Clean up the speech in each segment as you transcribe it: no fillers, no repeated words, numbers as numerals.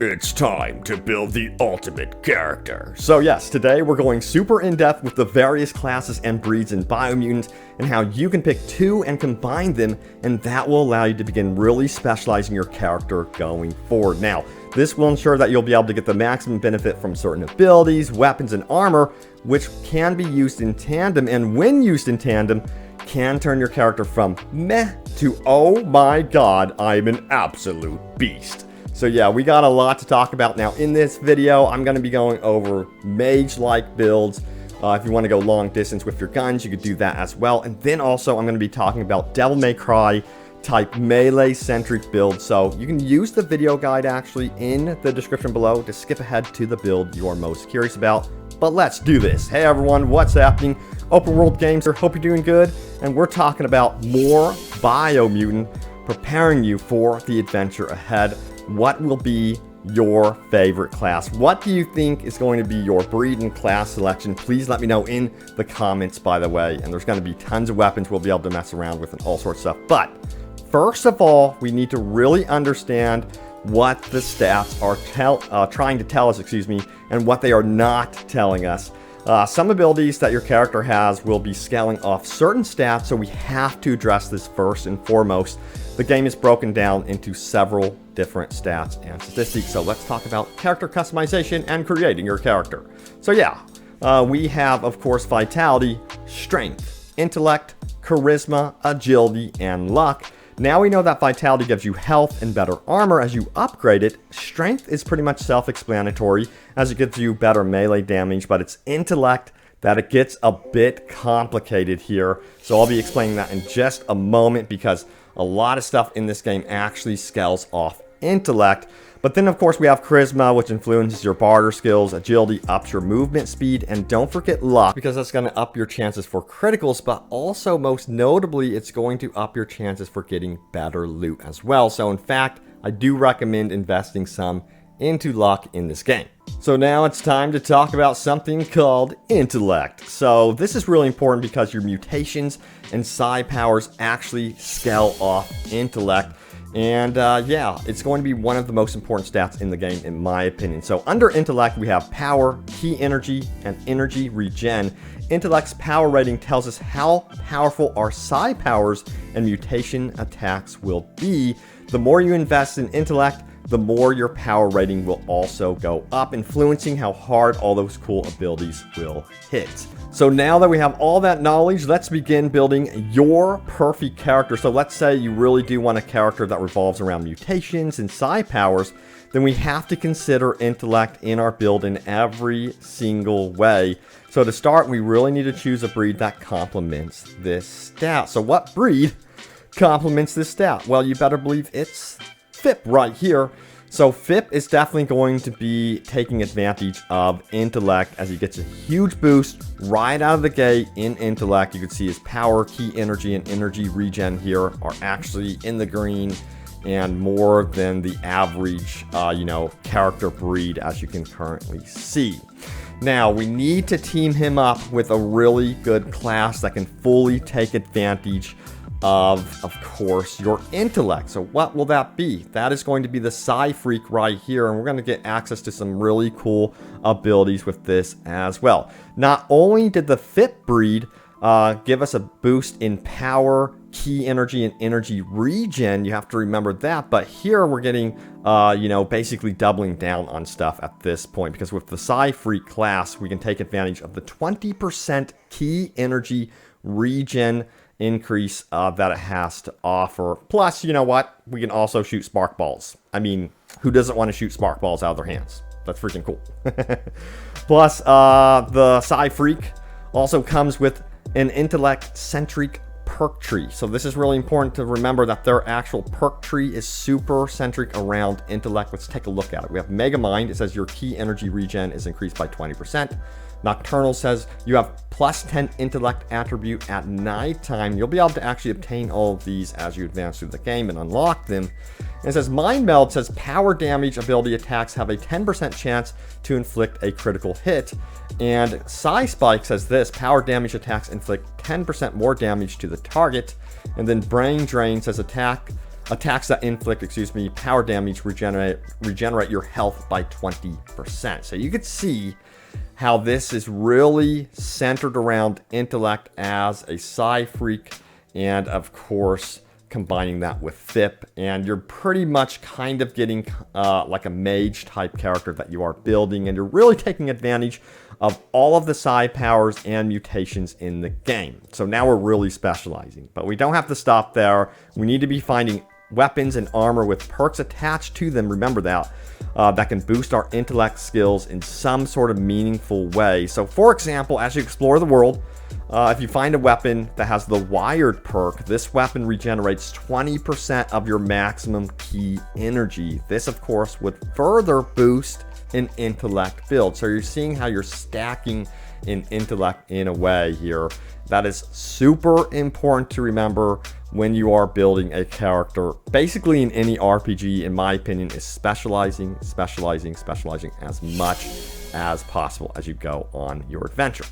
It's time to build the ultimate character. So yes, today we're going super in-depth with the various classes and breeds in Biomutant and how you can pick two and combine them, and that will allow you to begin really specializing your character going forward. Now, this will ensure that you'll be able to get the maximum benefit from certain abilities, weapons, and armor, which can be used in tandem, and when used in tandem, can turn your character from meh to oh my god, I'm an absolute beast. So yeah, we got a lot to talk about. Now in this video, I'm going to be going over mage-like builds. If you want to go long distance with your guns, you could do that as well. And then also I'm going to be talking about Devil May Cry type melee-centric build. So you can use the video guide actually in the description below to skip ahead to the build you're most curious about. But let's do this. Hey everyone, what's happening? Open World Games here, hope you're doing good. And we're talking about more Biomutant, preparing you for the adventure ahead. What will be your favorite class? What do you think is going to be your breed and class selection? Please let me know in the comments, by the way. And there's going to be tons of weapons we'll be able to mess around with and all sorts of stuff. But first of all, we need to really understand what the stats are trying to tell us, and what they are not telling us. Some abilities that your character has will be scaling off certain stats, so we have to address this first and foremost. The game is broken down into several different stats and statistics, so let's talk about character customization and creating your character. So yeah, we have, of course, vitality, strength, intellect, charisma, agility, and luck. Now we know that vitality gives you health and better armor as you upgrade it. Strength is pretty much self-explanatory as it gives you better melee damage, but it's intellect that it gets a bit complicated here. So I'll be explaining that in just a moment because a lot of stuff in this game actually scales off intellect. But then of course we have charisma, which influences your barter skills. Agility ups your movement speed, and don't forget luck, because that's going to up your chances for criticals, but also most notably it's going to up your chances for getting better loot as well. So in fact, I do recommend investing some into luck in this game. So now it's time to talk about something called intellect. So this is really important because your mutations and psi powers actually scale off intellect. And yeah, it's going to be one of the most important stats in the game, in my opinion. So under intellect, we have power, key energy, and energy regen. Intellect's power rating tells us how powerful our psi powers and mutation attacks will be. The more you invest in intellect, the more your power rating will also go up, influencing how hard all those cool abilities will hit. So now that we have all that knowledge, let's begin building your perfect character. So let's say you really do want a character that revolves around mutations and psi powers, then we have to consider intellect in our build in every single way. So to start, we really need to choose a breed that complements this stat. So what breed complements this stat? Well, you better believe it's FIP right here. So FIP is definitely going to be taking advantage of intellect as he gets a huge boost right out of the gate in intellect. You can see his power, key energy, and energy regen here are actually in the green and more than the average, character breed, as you can currently see. Now, we need to team him up with a really good class that can fully take advantage of course, your intellect. So what will that be? That is going to be the Psi-Freak right here, and we're going to get access to some really cool abilities with this as well. Not only did the FIP breed give us a boost in power, key energy, and energy regen, you have to remember that, but here we're getting, basically doubling down on stuff at this point, because with the Psi-Freak class, we can take advantage of the 20% key energy regen increase that it has to offer. Plus, you know what? We can also shoot spark balls. I mean, who doesn't want to shoot spark balls out of their hands? That's freaking cool. Plus, the Psi-Freak also comes with an Intellect-Centric perk tree. So this is really important to remember that their actual perk tree is super centric around intellect. Let's take a look at it. We have Mega Mind. It says your key energy regen is increased by 20%. Nocturnal says you have plus 10 intellect attribute at nighttime. You'll be able to actually obtain all of these as you advance through the game and unlock them. And it says Mind Meld says power damage ability attacks have a 10% chance to inflict a critical hit. And Psi Spike says this, power damage attacks inflict 10% more damage to the target. And then Brain Drain says attack attacks that inflict, power damage regenerate your health by 20%. So you could see how this is really centered around intellect as a Psi-Freak, and of course combining that with FIP, and you're pretty much kind of getting like a mage type character that you are building, and you're really taking advantage of all of the psi powers and mutations in the game. So now we're really specializing, but we don't have to stop there. We need to be finding weapons and armor with perks attached to them, remember that, that can boost our intellect skills in some sort of meaningful way. So for example, as you explore the world, if you find a weapon that has the wired perk, this weapon regenerates 20% of your maximum key energy. This of course would further boost an intellect build. So you're seeing how you're stacking in intellect in a way here. That is super important to remember when you are building a character. Basically in any RPG, in my opinion, is specializing as much as possible as you go on your adventure.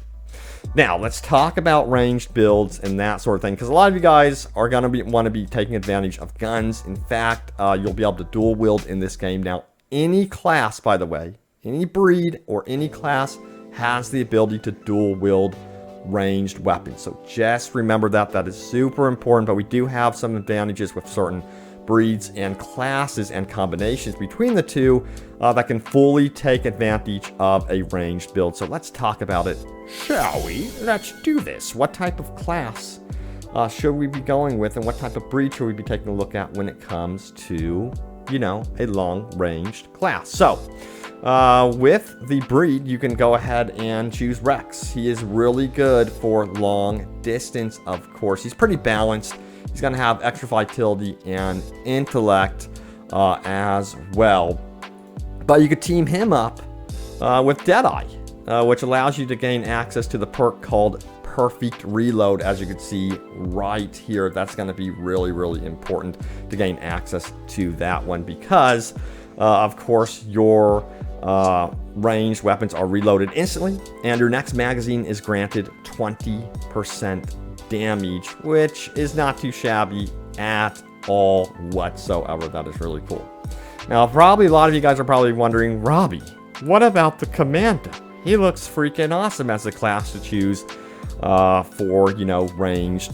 Now, let's talk about ranged builds and that sort of thing, because a lot of you guys are going to want to be taking advantage of guns. In fact, you'll be able to dual wield in this game. Now, any class, by the way, any breed or any class has the ability to dual wield ranged weapons. So just remember that. That is super important, but we do have some advantages with certain breeds and classes and combinations between the two that can fully take advantage of a ranged build. So let's talk about it, shall we? Let's do this. What type of class should we be going with, and what type of breed should we be taking a look at when it comes to, you know, a long-ranged class? So with the breed, you can go ahead and choose Rex. He is really good for long distance, of course. He's pretty balanced. He's going to have extra vitality and intellect as well. But you could team him up with Deadeye, which allows you to gain access to the perk called Perfect Reload, as you can see right here. That's going to be really, really important to gain access to that one, because of course your ranged weapons are reloaded instantly, and your next magazine is granted 20% damage, which is not too shabby at all whatsoever. That is really cool. Now, probably a lot of you guys are probably wondering, Robbie, what about the Commando? He looks freaking awesome as a class to choose for, you know, ranged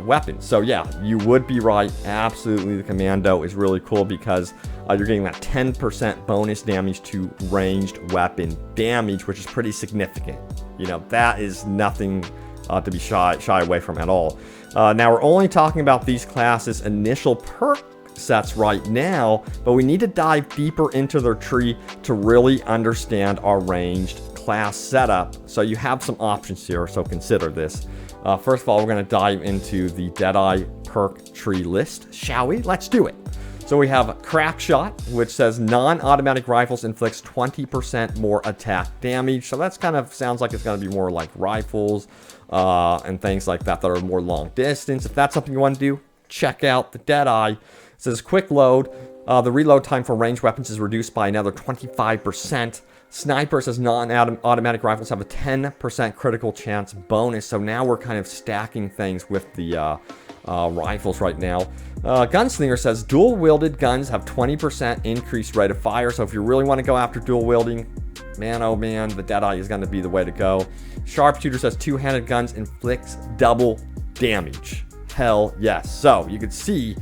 weapons. So yeah, you would be right. Absolutely, the Commando is really cool because you're getting that 10% bonus damage to ranged weapon damage, which is pretty significant. You know, that is nothing to be shy away from at all. Now, we're only talking about these classes' initial perk sets right now, but we need to dive deeper into their tree to really understand our ranged class setup. So you have some options here, so consider this. First of all, we're going to dive into the Deadeye perk tree list, shall we? Let's do it. So we have Crack Shot, which says non-automatic rifles inflicts 20% more attack damage. So that's kind of sounds like it's going to be more like rifles and things like that that are more long distance. If that's something you want to do, check out the Deadeye. It says Quick Load. The reload time for ranged weapons is reduced by another 25%. Sniper says non-automatic rifles have a 10% critical chance bonus. So now we're kind of stacking things with the rifles right now. Gunslinger says dual wielded guns have 20% increased rate of fire. So if you really want to go after dual wielding, man, oh man, the Deadeye is going to be the way to go. Sharpshooter says two-handed guns inflicts double damage. Hell yes. So you can see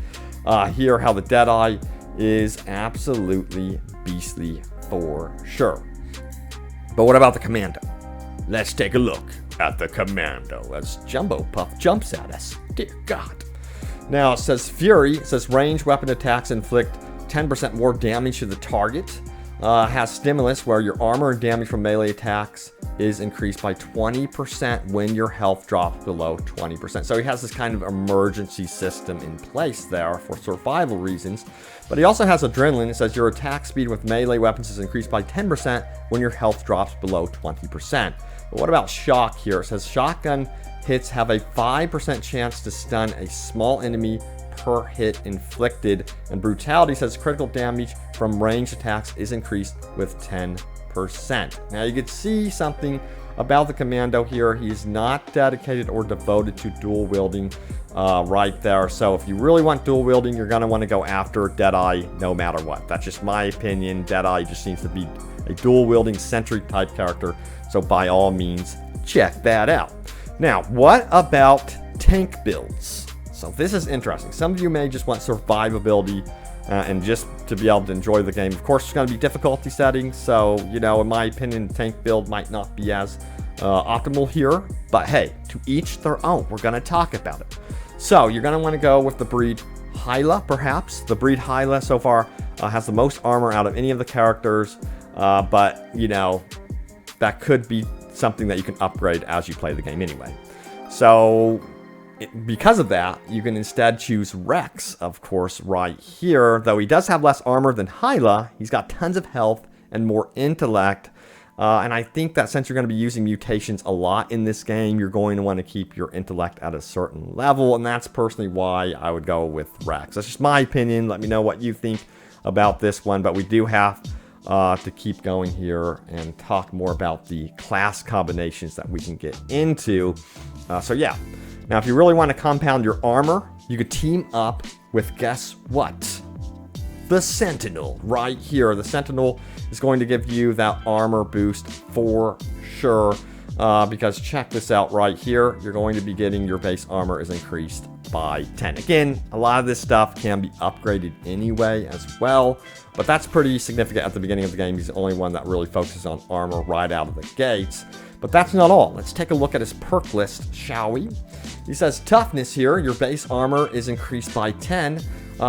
here how the Deadeye is absolutely beastly for sure. But what about the Commando? Let's take a look at the Commando as Jumbo Puff jumps at us. Dear God. Now it says Fury. It says ranged weapon attacks inflict 10% more damage to the target. Has Stimulus, where your armor and damage from melee attacks is increased by 20% when your health drops below 20%. So he has this kind of emergency system in place there for survival reasons. But he also has Adrenaline. It says your attack speed with melee weapons is increased by 10% when your health drops below 20%. But what about Shock here? It says shotgun hits have a 5% chance to stun a small enemy per hit inflicted, and Brutality says critical damage from ranged attacks is increased with 10%. Now you can see something about the Commando here. He's not dedicated or devoted to dual wielding right there. So if you really want dual wielding, you're going to want to go after Deadeye no matter what. That's just my opinion. Deadeye just seems to be a dual wielding centric type character. So by all means, check that out. Now, what about tank builds? So this is interesting. Some of you may just want survivability and just to be able to enjoy the game. Of course, there's going to be difficulty settings. So, you know, in my opinion, tank build might not be as optimal here. But hey, to each their own. We're going to talk about it. So you're going to want to go with the breed Hyla, perhaps. The breed Hyla so far has the most armor out of any of the characters. But, you know, that could be something that you can upgrade as you play the game anyway. So because of that, you can instead choose Rex, of course, right here. Though he does have less armor than Hyla, he's got tons of health and more intellect. And I think that since you're going to be using mutations a lot in this game, you're going to want to keep your intellect at a certain level. And that's personally why I would go with Rex. That's just my opinion. Let me know what you think about this one. But we do have to keep going here and talk more about the class combinations that we can get into. So yeah. Now, if you really want to compound your armor, you could team up with, guess what? The Sentinel right here. The Sentinel is going to give you that armor boost for sure. Because check this out right here. You're going to be getting your base armor is increased by 10. Again, a lot of this stuff can be upgraded anyway as well. But that's pretty significant at the beginning of the game. He's the only one that really focuses on armor right out of the gates. But that's not all. Let's take a look at his perk list, shall we? He says toughness here. Your base armor is increased by 10.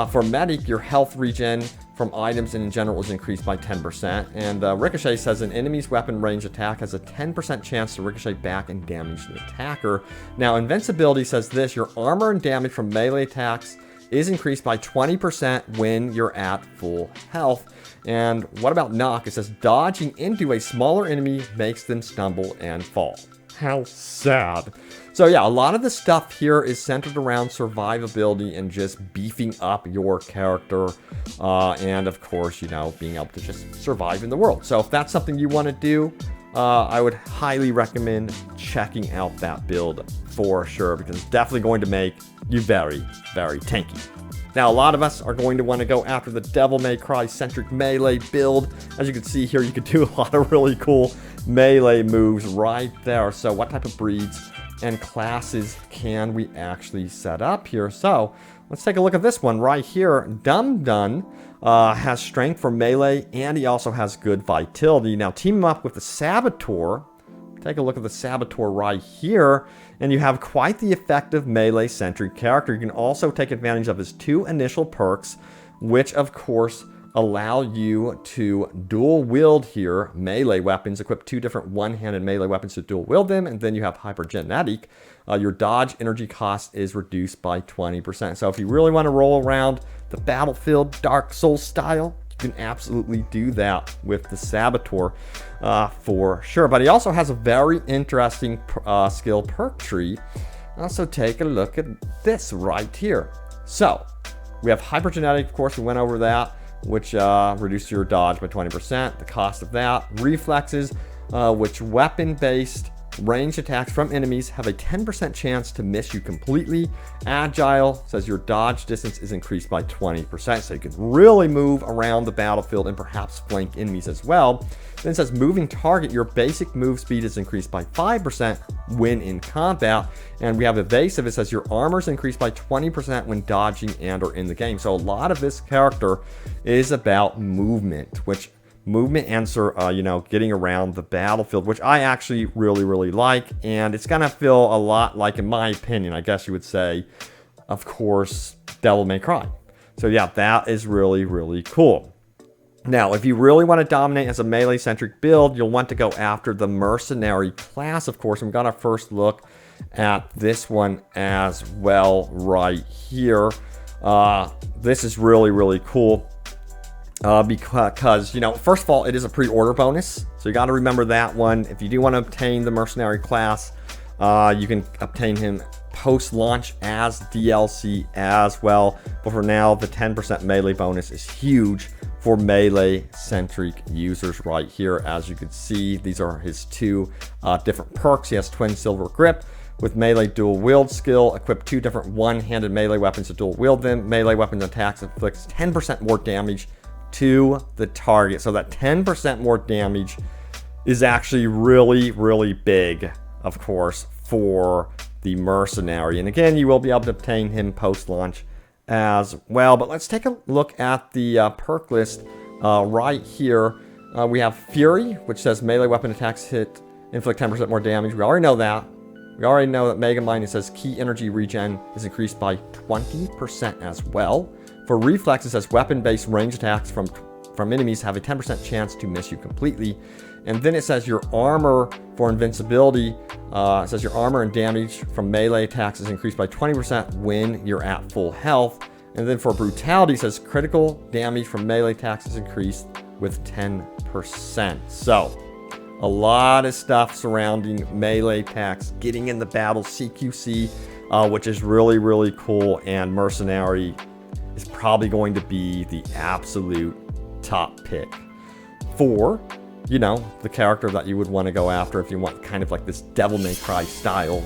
For medic, your health regen from items and in general is increased by 10%. And ricochet says an enemy's weapon range attack has a 10% chance to ricochet back and damage the attacker. Now, invincibility says this. Your armor and damage from melee attacks is increased by 20% when you're at full health. And what about knock? It says dodging into a smaller enemy makes them stumble and fall. How sad. So yeah, a lot of the stuff here is centered around survivability and just beefing up your character. And of course, you know, being able to just survive in the world. So if that's something you want to do, I would highly recommend checking out that build for sure, because it's definitely going to make you very, very tanky. Now, a lot of us are going to want to go after the Devil May Cry centric melee build. As you can see here, you can do a lot of really cool melee moves right there. So what type of breeds and classes can we actually set up here? So let's take a look at this one right here. Dum Dum has strength for melee, and he also has good vitality. Now team him up with the Saboteur. Take a look at the Saboteur right here, and you have quite the effective melee-centric character. You can also take advantage of his 2 initial perks, which of course allow you to dual wield here melee weapons. Equip 2 different one-handed melee weapons to dual wield them, and then you have hypergenetic. Your dodge energy cost is reduced by 20%. So if you really want to roll around the battlefield Dark Souls style, you can absolutely do that with the Saboteur for sure. But he also has a very interesting skill perk tree. So take a look at this right here. So we have hypergenetic, of course, we went over that, which reduces your dodge by 20%. The cost of that. Reflexes, which weapon-based ranged attacks from enemies have a 10% chance to miss you completely. Agile says your dodge distance is increased by 20%, so you can really move around the battlefield and perhaps flank enemies as well. Then it says moving target, your basic move speed is increased by 5% when in combat. And we have evasive, it says your armor is increased by 20% when dodging and or in the game. So a lot of this character is about movement, which movement and you know, getting around the battlefield, which I actually really, really like. And it's gonna feel a lot like, in my opinion, I guess you would say, of course, Devil May Cry. So yeah, that is really, really cool. Now, if you really want to dominate as a melee-centric build, you'll want to go after the Mercenary class, of course. And we got our first look at this one as well right here. This is really, really cool. Because, you know, first of all, it is a pre-order bonus. So you got to remember that one. If you do want to obtain the Mercenary class, you can obtain him post-launch as DLC as well. But for now, the 10% melee bonus is huge for melee-centric users right here. As you can see, these are his two different perks. He has Twin Silver Grip with melee dual wield skill. Equip 2 different one-handed melee weapons to dual wield them. Melee weapon attacks inflicts 10% more damage to the target. So that 10% more damage is actually really, really big, of course, for the Mercenary. And again, you will be able to obtain him post-launch as well. But let's take a look at the perk list right here. We have Fury, which says melee weapon attacks inflict 10% more damage. We already know that. We already know that Megamind, it says key energy regen is increased by 20% as well. For Reflex, it says weapon-based range attacks from enemies have a 10% chance to miss you completely. And then it says your armor for invincibility, it says your armor and damage from melee attacks is increased by 20% when you're at full health. And then for Brutality, it says critical damage from melee attacks is increased with 10%. So, a lot of stuff surrounding melee attacks, getting in the battle, CQC, which is really, really cool. And Mercenary is probably going to be the absolute top pick for, you know, the character that you would want to go after if you want kind of like this Devil May Cry style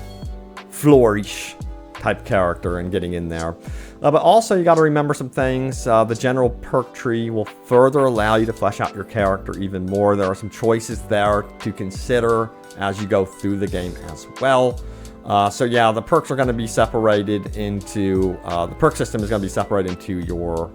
flourish type character and getting in there. But also you got to remember some things. The general perk tree will further allow you to flesh out your character even more. There are some choices there to consider as you go through the game as well. So yeah, the perks are going to be separated into, the perk system is going to be separated into your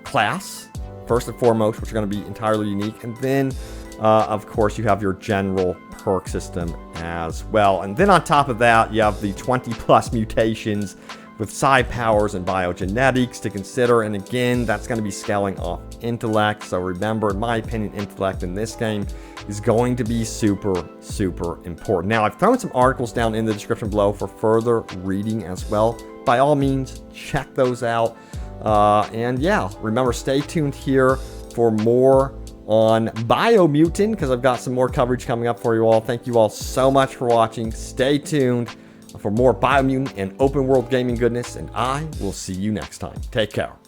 class, first and foremost, which are going to be entirely unique. And then, of course, you have your general perk system as well. And then on top of that, you have the 20+ mutations with psi powers and biogenetics to consider. And again, that's going to be scaling off intellect. So remember, in my opinion, intellect in this game is going to be super, super important. Now, I've thrown some articles down in the description below for further reading as well. By all means, check those out. And yeah, remember, stay tuned here for more on Biomutant, because I've got some more coverage coming up for you all. Thank you all so much for watching. Stay tuned for more Biomutant and open world gaming goodness, and I will see you next time. Take care.